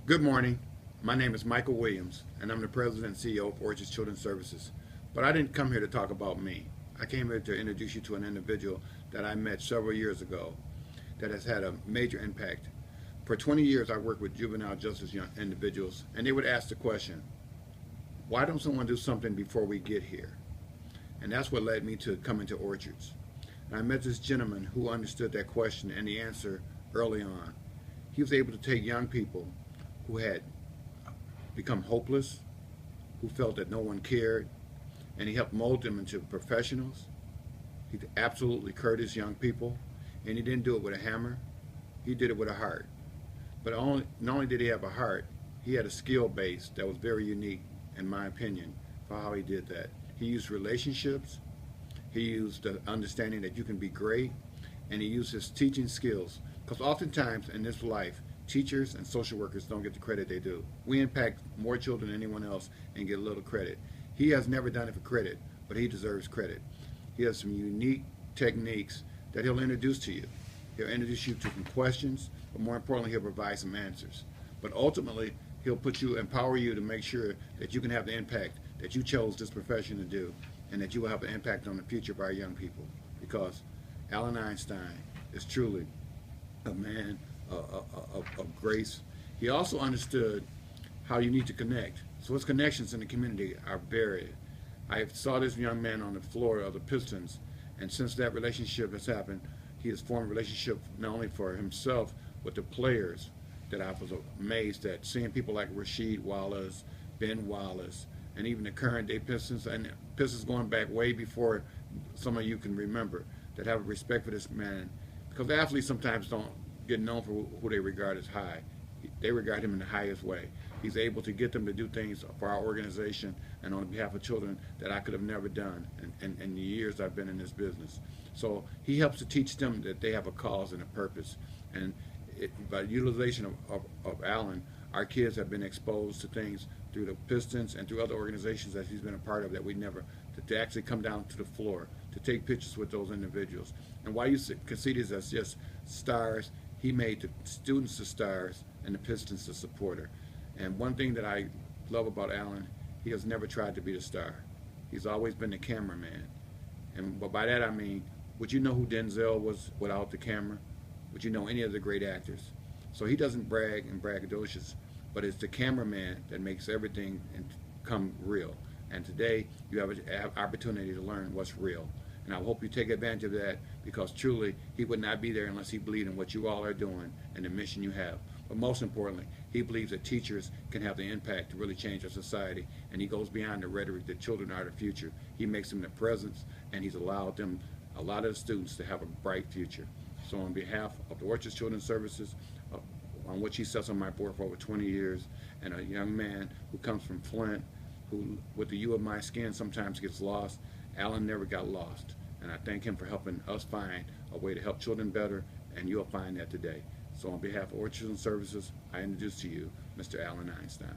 Good morning. My name is Michael Williams, and I'm the President and CEO of Orchard's Children's Services. But I didn't come here to talk about me. I came here to introduce you to an individual that I met several years ago that has had a major impact. For 20 years, I worked with juvenile justice young individuals, and they would ask the question, why don't someone do something before we get here? And that's what led me to coming to Orchards. And I met this gentleman who understood that question and the answer early on. He was able to take young people who had become hopeless, who felt that no one cared, and he helped mold them into professionals. He absolutely courteous young people, and he didn't do it with a hammer. He did it with a heart. But not only did he have a heart, he had a skill base that was very unique, in my opinion, for how he did that. He used relationships, he used the understanding that you can be great, and he used his teaching skills. Because oftentimes in this life, teachers and social workers don't get the credit they do. We impact more children than anyone else and get a little credit. He has never done it for credit, but he deserves credit. He has some unique techniques that he'll introduce to you. He'll introduce you to some questions, but more importantly, he'll provide some answers. But ultimately, he'll empower you to make sure that you can have the impact that you chose this profession to do, and that you will have an impact on the future of our young people. Because Albert Einstein is truly a man of grace. He also understood how you need to connect. So his connections in the community are varied. I saw this young man on the floor of the Pistons, and since that relationship has happened, he has formed a relationship not only for himself, but the players that I was amazed at, seeing people like Rasheed Wallace, Ben Wallace, and even the current day Pistons, and Pistons going back way before some of you can remember, that have a respect for this man. Because athletes sometimes don't get known for who they regard as high. They regard him in the highest way. He's able to get them to do things for our organization and on behalf of children that I could have never done in the years I've been in this business. So he helps to teach them that they have a cause and a purpose. And by utilization of Alan, our kids have been exposed to things through the Pistons and through other organizations that he's been a part of that we never, to actually come down to the floor, to take pictures with those individuals. And while you can see these as just stars, he made the students the stars and the Pistons the supporter. And one thing that I love about Alan, he has never tried to be the star. He's always been the cameraman. And by that I mean, would you know who Denzel was without the camera? Would you know any of the great actors? So he doesn't brag and braggadocious, but it's the cameraman that makes everything come real. And today you have an opportunity to learn what's real. And I hope you take advantage of that, because truly he would not be there unless he believed in what you all are doing and the mission you have. But most importantly, he believes that teachers can have the impact to really change our society, and he goes beyond the rhetoric that children are the future. He makes them the presence, and he's allowed them, a lot of the students, to have a bright future. So on behalf of the Orchard's Children's Services, on which he sits on my board for over 20 years, and a young man who comes from Flint, who with the hue of my skin sometimes gets lost, Alan never got lost. And I thank him for helping us find a way to help children better, and you'll find that today. So on behalf of Orchard's Services, I introduce to you Mr. Albert Einstein.